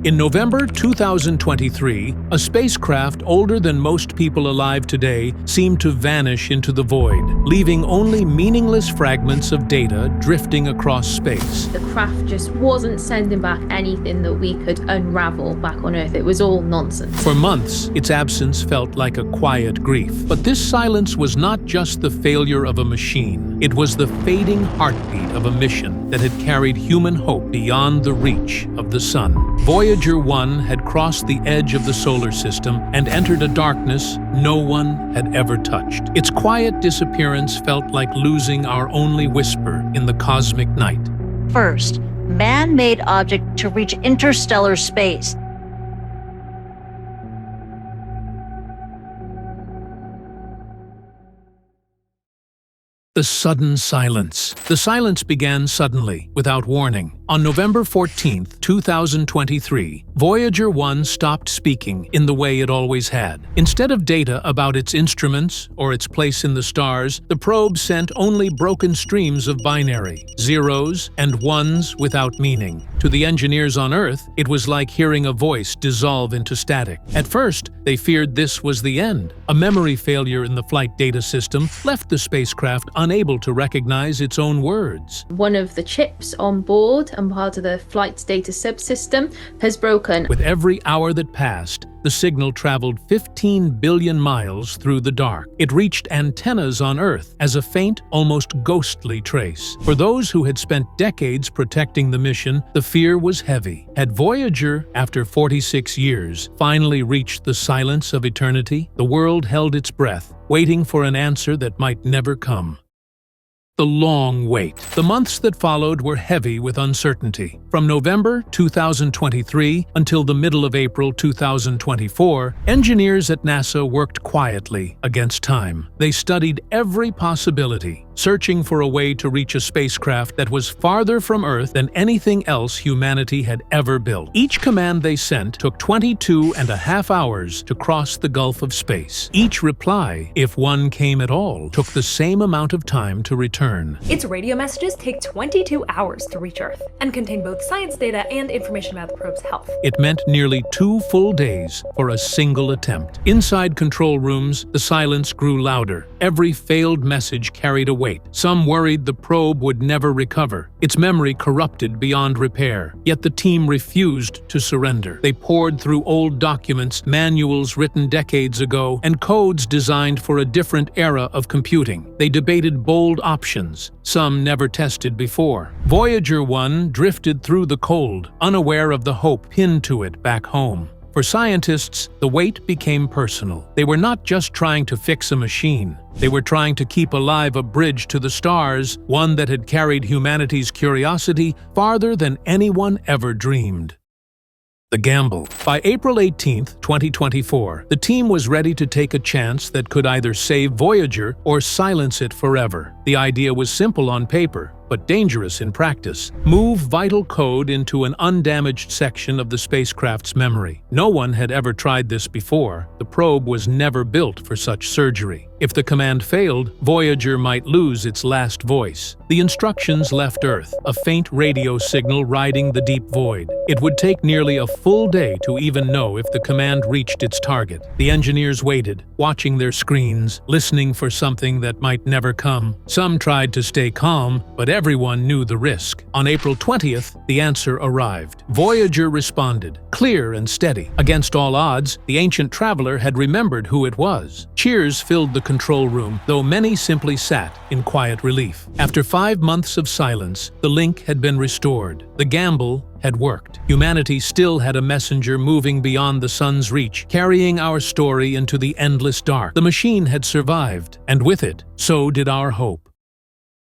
In November 2023, a spacecraft older than most people alive today seemed to vanish into the void, leaving only meaningless fragments of data drifting across space. The craft just wasn't sending back anything that we could unravel back on Earth. It was all nonsense. For months, its absence felt like a quiet grief. But this silence was not just the failure of a machine. It was the fading heartbeat of a mission that had carried human hope beyond the reach of the sun. Voyager 1 had crossed the edge of the solar system and entered a darkness no one had ever touched. Its quiet disappearance felt like losing our only whisper in the cosmic night. First, man-made object to reach interstellar space. The sudden silence. The silence began suddenly, without warning. On November 14, 2023, Voyager 1 stopped speaking in the way it always had. Instead of data about its instruments or its place in the stars, the probe sent only broken streams of binary, zeros and ones without meaning. To the engineers on Earth, it was like hearing a voice dissolve into static. At first, they feared this was the end. A memory failure in the flight data system left the spacecraft unable to recognize its own words. One of the chips on board and part of the flight data subsystem has broken. With every hour that passed, the signal traveled 15 billion miles through the dark. It reached antennas on Earth as a faint, almost ghostly trace. For those who had spent decades protecting the mission, the fear was heavy. Had Voyager, after 46 years, finally reached the silence of eternity? The world held its breath, waiting for an answer that might never come. The long wait. The months that followed were heavy with uncertainty. From November 2023 until the middle of April 2024, engineers at NASA worked quietly against time. They studied every possibility, searching for a way to reach a spacecraft that was farther from Earth than anything else humanity had ever built. Each command they sent took 22.5 hours to cross the gulf of space. Each reply, if one came at all, took the same amount of time to return. Its radio messages take 22 hours to reach Earth and contain both science data and information about the probe's health. It meant nearly 2 full days for a single attempt. Inside control rooms, the silence grew louder. Every failed message carried a weight. Some worried the probe would never recover, its memory corrupted beyond repair. Yet the team refused to surrender. They pored through old documents, manuals written decades ago, and codes designed for a different era of computing. They debated bold options, some never tested before. Voyager 1 drifted through the cold, unaware of the hope pinned to it back home. For scientists, the wait became personal. They were not just trying to fix a machine. They were trying to keep alive a bridge to the stars, one that had carried humanity's curiosity farther than anyone ever dreamed. The gamble. By April 18, 2024, the team was ready to take a chance that could either save Voyager or silence it forever. The idea was simple on paper, but dangerous in practice. Move vital code into an undamaged section of the spacecraft's memory. No one had ever tried this before. The probe was never built for such surgery. If the command failed, Voyager might lose its last voice. The instructions left Earth, a faint radio signal riding the deep void. It would take nearly a full day to even know if the command reached its target. The engineers waited, watching their screens, listening for something that might never come. Some tried to stay calm, but everyone knew the risk. On April 20th, the answer arrived. Voyager responded, clear and steady. Against all odds, the ancient traveler had remembered who it was. Cheers filled the control room, though many simply sat in quiet relief. After 5 months of silence, the link had been restored. The gamble had worked. Humanity still had a messenger moving beyond the sun's reach, carrying our story into the endless dark. The machine had survived, and with it, so did our hope.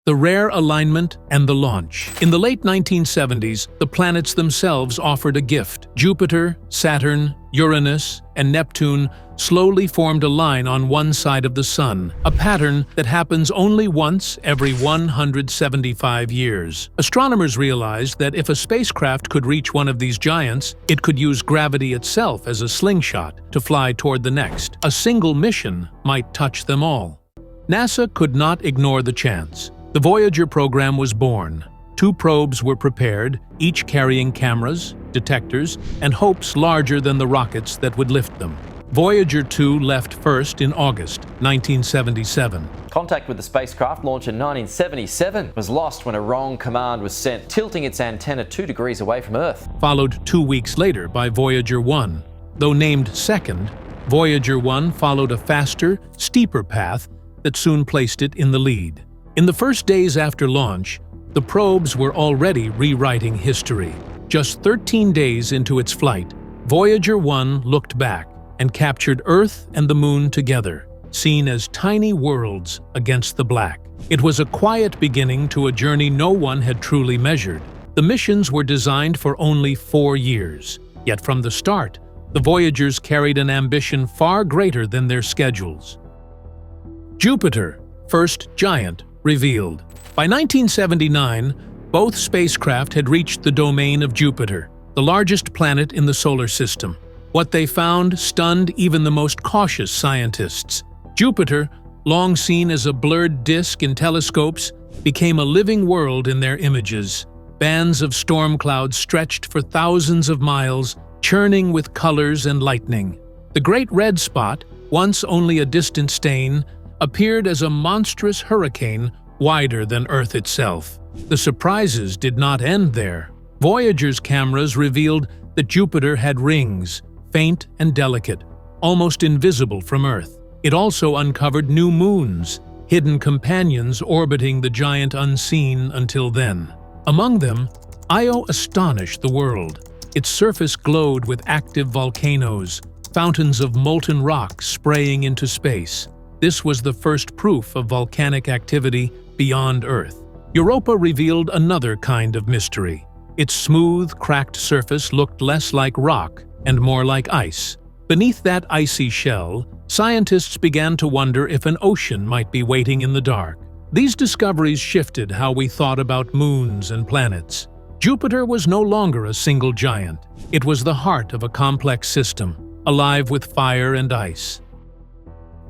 The rare alignment and the launch. In the late 1970s, the planets themselves offered a gift. Jupiter, Saturn, Uranus, and Neptune slowly formed a line on one side of the sun, a pattern that happens only once every 175 years. Astronomers realized that if a spacecraft could reach one of these giants, it could use gravity itself as a slingshot to fly toward the next. A single mission might touch them all. NASA could not ignore the chance. The Voyager program was born. 2 probes were prepared, each carrying cameras, detectors, and hopes larger than the rockets that would lift them. Voyager 2 left first in August 1977. Contact with the spacecraft, launched in 1977, was lost when a wrong command was sent, tilting its antenna 2 degrees away from Earth. Followed 2 weeks later by Voyager 1. Though named second, Voyager 1 followed a faster, steeper path that soon placed it in the lead. In the first days after launch, the probes were already rewriting history. Just 13 days into its flight, Voyager 1 looked back and captured Earth and the Moon together, seen as tiny worlds against the black. It was a quiet beginning to a journey no one had truly measured. The missions were designed for only 4 years, yet from the start, the Voyagers carried an ambition far greater than their schedules. Jupiter, first giant, revealed. By 1979, both spacecraft had reached the domain of Jupiter, the largest planet in the solar system. What they found stunned even the most cautious scientists. Jupiter, long seen as a blurred disk in telescopes, became a living world in their images. Bands of storm clouds stretched for thousands of miles, churning with colors and lightning. The Great Red Spot, once only a distant stain, appeared as a monstrous hurricane wider than Earth itself. The surprises did not end there. Voyager's cameras revealed that Jupiter had rings, faint and delicate, almost invisible from Earth. It also uncovered new moons, hidden companions orbiting the giant unseen until then. Among them, Io astonished the world. Its surface glowed with active volcanoes, fountains of molten rock spraying into space. This was the first proof of volcanic activity beyond Earth. Europa revealed another kind of mystery. Its smooth, cracked surface looked less like rock and more like ice. Beneath that icy shell, scientists began to wonder if an ocean might be waiting in the dark. These discoveries shifted how we thought about moons and planets. Jupiter was no longer a single giant. It was the heart of a complex system, alive with fire and ice.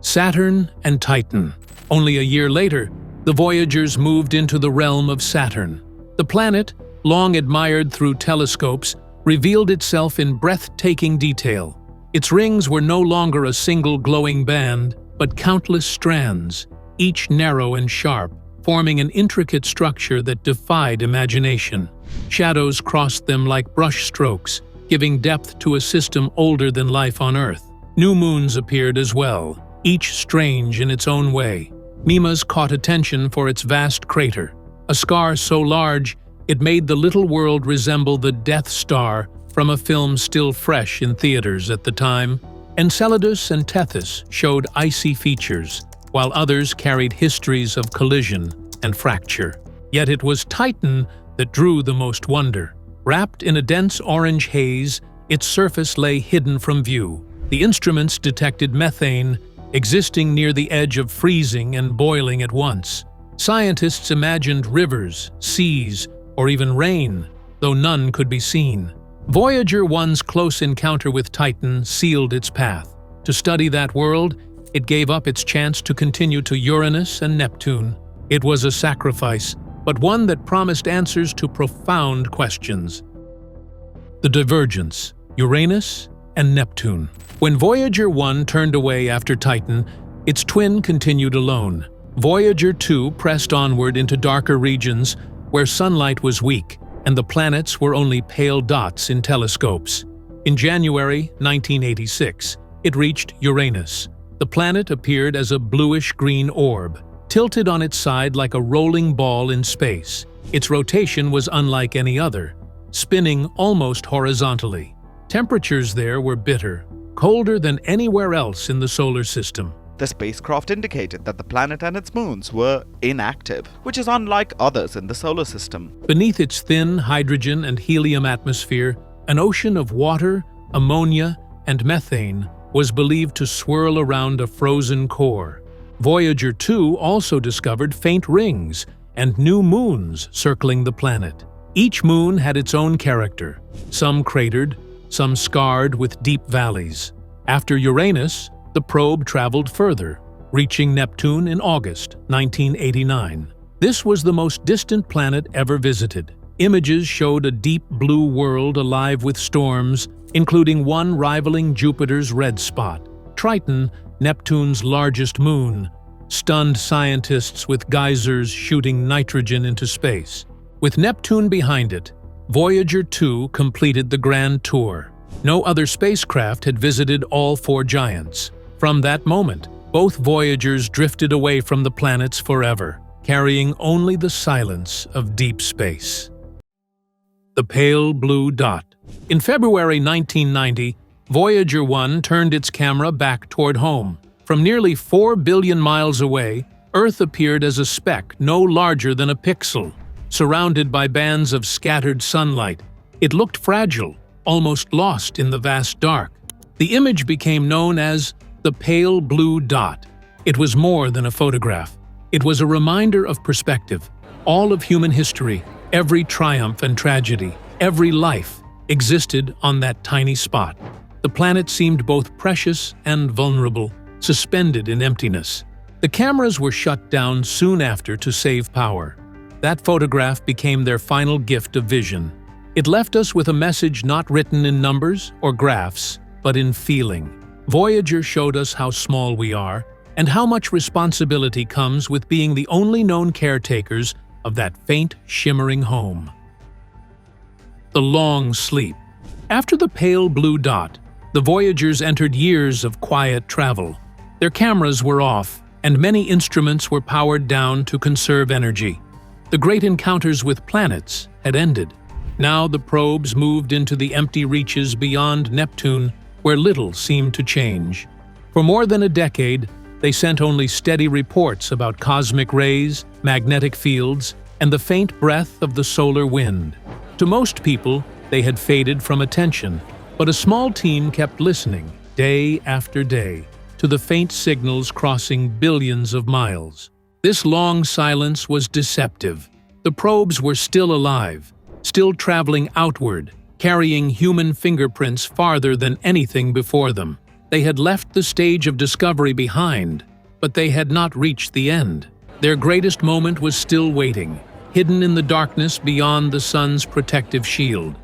Saturn and Titan. Only a year later, the Voyagers moved into the realm of Saturn. The planet, long admired through telescopes, revealed itself in breathtaking detail. Its rings were no longer a single glowing band, but countless strands, each narrow and sharp, forming an intricate structure that defied imagination. Shadows crossed them like brush strokes, giving depth to a system older than life on Earth. New moons appeared as well, each strange in its own way. Mimas caught attention for its vast crater, a scar so large it made the little world resemble the Death Star from a film still fresh in theaters at the time. Enceladus and Tethys showed icy features, while others carried histories of collision and fracture. Yet it was Titan that drew the most wonder. Wrapped in a dense orange haze, its surface lay hidden from view. The instruments detected methane, existing near the edge of freezing and boiling at once. Scientists imagined rivers, seas, or even rain, though none could be seen. Voyager 1's close encounter with Titan sealed its path. To study that world, it gave up its chance to continue to Uranus and Neptune. It was a sacrifice, but one that promised answers to profound questions. The divergence, Uranus and Neptune. When Voyager 1 turned away after Titan, its twin continued alone. Voyager 2 pressed onward into darker regions where sunlight was weak and the planets were only pale dots in telescopes. In January 1986, it reached Uranus. The planet appeared as a bluish-green orb, tilted on its side like a rolling ball in space. Its rotation was unlike any other, spinning almost horizontally. Temperatures there were bitter, colder than anywhere else in the solar system. The spacecraft indicated that the planet and its moons were inactive, which is unlike others in the solar system. Beneath its thin hydrogen and helium atmosphere, an ocean of water, ammonia, and methane was believed to swirl around a frozen core. Voyager 2 also discovered faint rings and new moons circling the planet. Each moon had its own character, some cratered, some scarred with deep valleys. After Uranus, the probe traveled further, reaching Neptune in August 1989. This was the most distant planet ever visited. Images showed a deep blue world alive with storms, including one rivaling Jupiter's red spot. Triton, Neptune's largest moon, stunned scientists with geysers shooting nitrogen into space. With Neptune behind it, Voyager 2 completed the grand tour. No other spacecraft had visited all four giants. From that moment, both Voyagers drifted away from the planets forever, carrying only the silence of deep space. The pale blue dot. In February 1990, Voyager 1 turned its camera back toward home. From nearly 4 billion miles away, Earth appeared as a speck no larger than a pixel, surrounded by bands of scattered sunlight. It looked fragile, almost lost in the vast dark. The image became known as the pale blue dot. It was more than a photograph. It was a reminder of perspective. All of human history, every triumph and tragedy, every life, existed on that tiny spot. The planet seemed both precious and vulnerable, suspended in emptiness. The cameras were shut down soon after to save power. That photograph became their final gift of vision. It left us with a message not written in numbers or graphs, but in feeling. Voyager showed us how small we are and how much responsibility comes with being the only known caretakers of that faint, shimmering home. The long sleep. After the pale blue dot, the Voyagers entered years of quiet travel. Their cameras were off, and many instruments were powered down to conserve energy. The great encounters with planets had ended. Now the probes moved into the empty reaches beyond Neptune, where little seemed to change. For more than a decade, they sent only steady reports about cosmic rays, magnetic fields, and the faint breath of the solar wind. To most people, they had faded from attention, but a small team kept listening, day after day, to the faint signals crossing billions of miles. This long silence was deceptive. The probes were still alive, still traveling outward, carrying human fingerprints farther than anything before them. They had left the stage of discovery behind, but they had not reached the end. Their greatest moment was still waiting, hidden in the darkness beyond the sun's protective shield,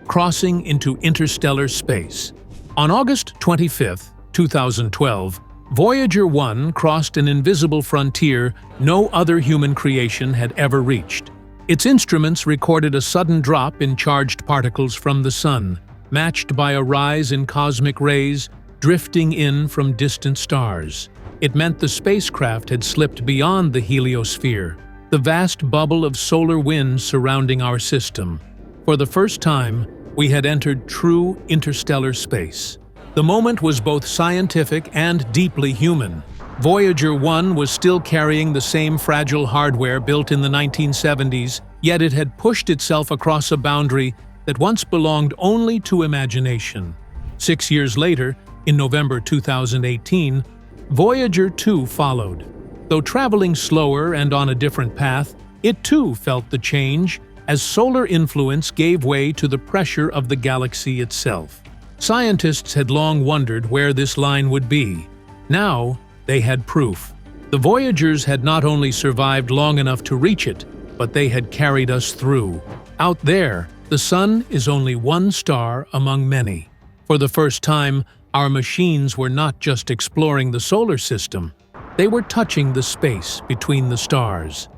crossing into interstellar space. On August 25, 2012, Voyager 1 crossed an invisible frontier no other human creation had ever reached. Its instruments recorded a sudden drop in charged particles from the sun, matched by a rise in cosmic rays drifting in from distant stars. It meant the spacecraft had slipped beyond the heliosphere, the vast bubble of solar wind surrounding our system. For the first time, we had entered true interstellar space. The moment was both scientific and deeply human. Voyager 1 was still carrying the same fragile hardware built in the 1970s, yet it had pushed itself across a boundary that once belonged only to imagination. 6 years later, in November 2018, Voyager 2 followed. Though traveling slower and on a different path, it too felt the change as solar influence gave way to the pressure of the galaxy itself. Scientists had long wondered where this line would be. Now, they had proof. The Voyagers had not only survived long enough to reach it, but they had carried us through. Out there, the sun is only one star among many. For the first time, our machines were not just exploring the solar system, they were touching the space between the stars.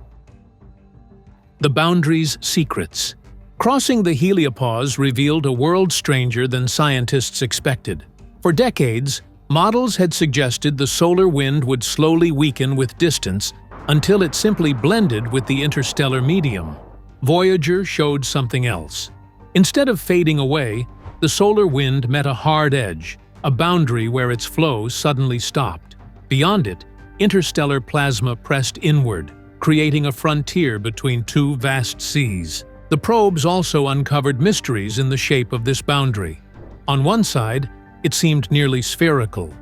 The boundary's secrets. Crossing the heliopause revealed a world stranger than scientists expected. For decades, models had suggested the solar wind would slowly weaken with distance until it simply blended with the interstellar medium. Voyager showed something else. Instead of fading away, the solar wind met a hard edge, a boundary where its flow suddenly stopped. Beyond it, interstellar plasma pressed inward, creating a frontier between two vast seas. The probes also uncovered mysteries in the shape of this boundary. On one side, it seemed nearly spherical.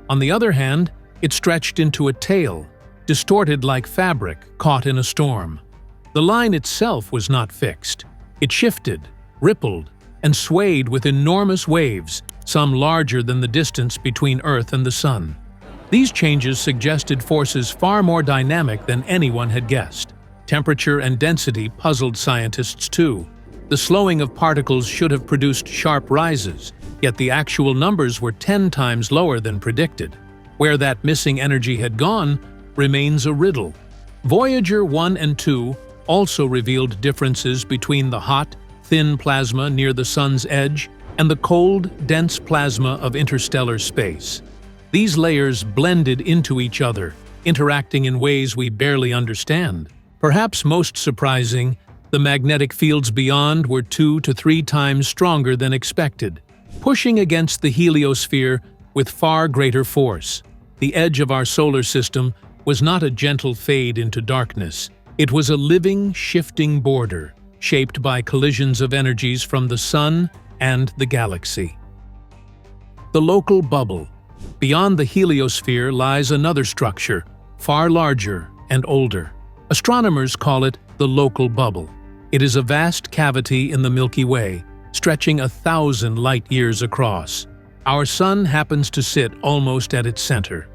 On the other hand, it stretched into a tail, distorted like fabric caught in a storm. The line itself was not fixed. It shifted, rippled, and swayed with enormous waves, some larger than the distance between Earth and the Sun. These changes suggested forces far more dynamic than anyone had guessed. Temperature and density puzzled scientists too. The slowing of particles should have produced sharp rises, yet the actual numbers were 10 times lower than predicted. Where that missing energy had gone remains a riddle. Voyager 1 and 2 also revealed differences between the hot, thin plasma near the sun's edge and the cold, dense plasma of interstellar space. These layers blended into each other, interacting in ways we barely understand. Perhaps most surprising, the magnetic fields beyond were 2 to 3 times stronger than expected, pushing against the heliosphere with far greater force. The edge of our solar system was not a gentle fade into darkness. It was a living, shifting border, shaped by collisions of energies from the sun and the galaxy. The local bubble. Beyond the heliosphere lies another structure, far larger and older. Astronomers call it the local bubble. It is a vast cavity in the Milky Way, stretching 1,000 light-years across. Our sun happens to sit almost at its center.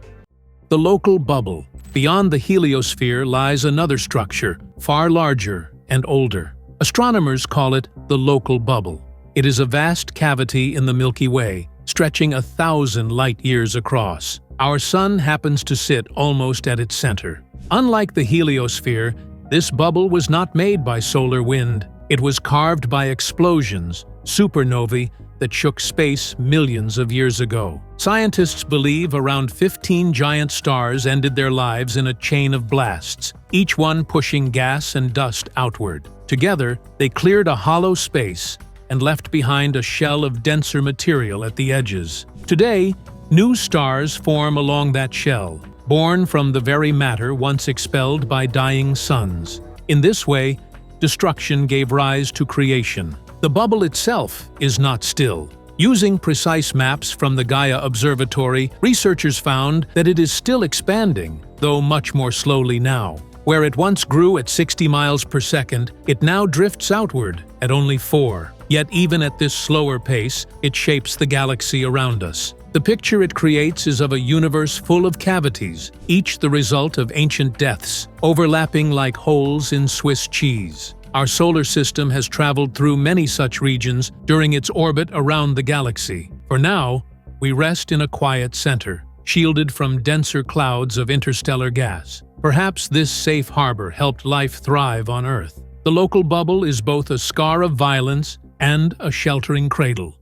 The local bubble. Beyond the heliosphere lies another structure, far larger and older. Astronomers call it the local bubble. It is a vast cavity in the Milky Way, stretching 1,000 light-years across. Our sun happens to sit almost at its center. Unlike the heliosphere, this bubble was not made by solar wind. It was carved by explosions, supernovae, that shook space millions of years ago. Scientists believe around 15 giant stars ended their lives in a chain of blasts, each one pushing gas and dust outward. Together, they cleared a hollow space and left behind a shell of denser material at the edges. Today, new stars form along that shell, born from the very matter once expelled by dying suns. In this way, destruction gave rise to creation. The bubble itself is not still. Using precise maps from the Gaia Observatory, researchers found that it is still expanding, though much more slowly now. Where it once grew at 60 miles per second, it now drifts outward at only 4. Yet even at this slower pace, it shapes the galaxy around us. The picture it creates is of a universe full of cavities, each the result of ancient deaths, overlapping like holes in Swiss cheese. Our solar system has traveled through many such regions during its orbit around the galaxy. For now, we rest in a quiet center, shielded from denser clouds of interstellar gas. Perhaps this safe harbor helped life thrive on Earth. The local bubble is both a scar of violence and a sheltering cradle.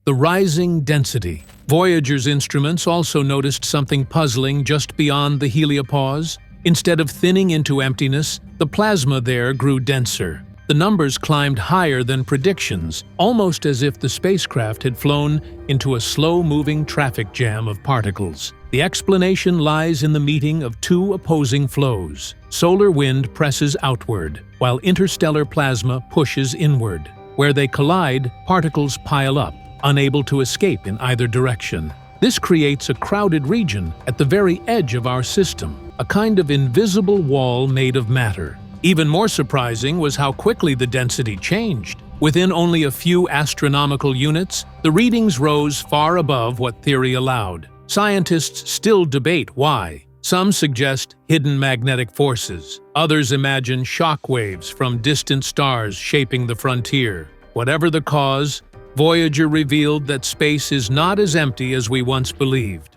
The rising density. Voyager's instruments also noticed something puzzling just beyond the heliopause. Instead of thinning into emptiness, the plasma there grew denser. The numbers climbed higher than predictions, almost as if the spacecraft had flown into a slow-moving traffic jam of particles. The explanation lies in the meeting of two opposing flows. Solar wind presses outward, while interstellar plasma pushes inward. Where they collide, particles pile up, unable to escape in either direction. This creates a crowded region at the very edge of our system, a kind of invisible wall made of matter. Even more surprising was how quickly the density changed. Within only a few astronomical units, the readings rose far above what theory allowed. Scientists still debate why. Some suggest hidden magnetic forces. Others imagine shock waves from distant stars shaping the frontier. Whatever the cause, Voyager revealed that space is not as empty as we once believed.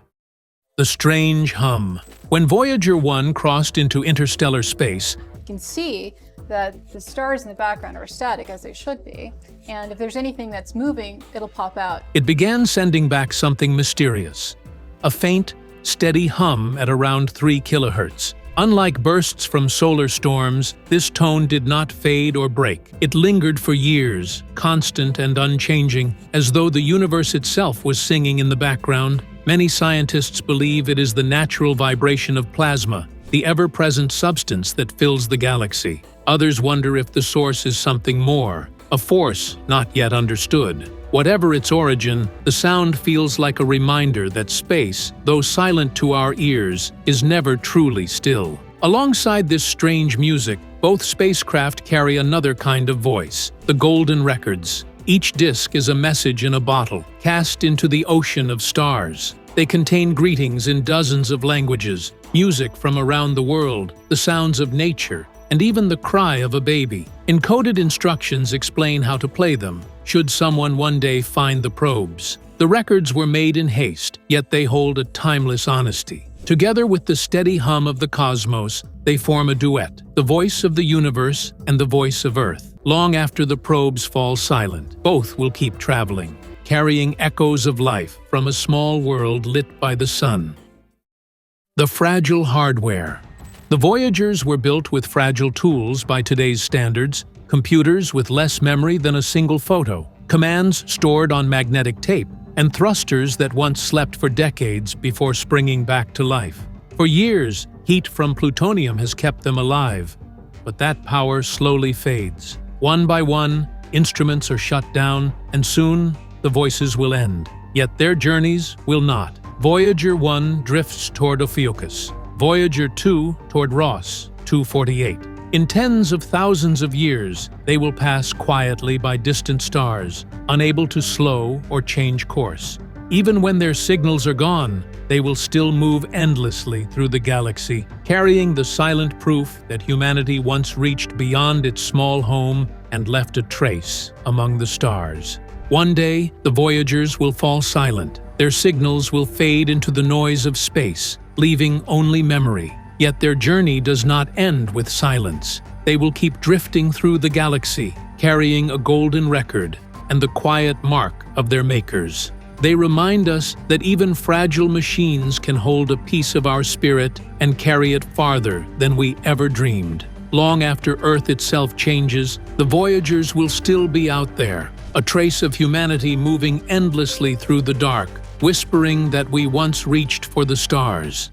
The strange hum. When Voyager 1 crossed into interstellar space, You can see that the stars in the background are static, as they should be, and if there's anything that's moving, it'll pop out. it began sending back something mysterious. A faint, steady hum at around 3 kilohertz. Unlike bursts from solar storms, this tone did not fade or break. It lingered for years, constant and unchanging, as though the universe itself was singing in the background. Many scientists believe it is the natural vibration of plasma, the ever-present substance that fills the galaxy. Others wonder if the source is something more, a force not yet understood. Whatever its origin, the sound feels like a reminder that space, though silent to our ears, is never truly still. Alongside this strange music, both spacecraft carry another kind of voice, the golden records. Each disc is a message in a bottle, cast into the ocean of stars. They contain greetings in dozens of languages, music from around the world, the sounds of nature, and even the cry of a baby. Encoded instructions explain how to play them, should someone one day find the probes. The records were made in haste, yet they hold a timeless honesty. Together with the steady hum of the cosmos, they form a duet, the voice of the universe and the voice of Earth. Long after the probes fall silent, both will keep traveling, carrying echoes of life from a small world lit by the sun. The fragile hardware. The Voyagers were built with fragile tools by today's standards, computers with less memory than a single photo, commands stored on magnetic tape, and thrusters that once slept for decades before springing back to life. For years, heat from plutonium has kept them alive, but that power slowly fades. One by one, instruments are shut down, and soon the voices will end. Yet their journeys will not. Voyager 1 drifts toward Ophiuchus, Voyager 2 toward Ross 248. In tens of thousands of years, they will pass quietly by distant stars, unable to slow or change course. Even when their signals are gone, they will still move endlessly through the galaxy, carrying the silent proof that humanity once reached beyond its small home and left a trace among the stars. One day, the Voyagers will fall silent. Their signals will fade into the noise of space, leaving only memory. Yet their journey does not end with silence. They will keep drifting through the galaxy, carrying a golden record and the quiet mark of their makers. They remind us that even fragile machines can hold a piece of our spirit and carry it farther than we ever dreamed. Long after Earth itself changes, the Voyagers will still be out there, a trace of humanity moving endlessly through the dark, whispering that we once reached for the stars.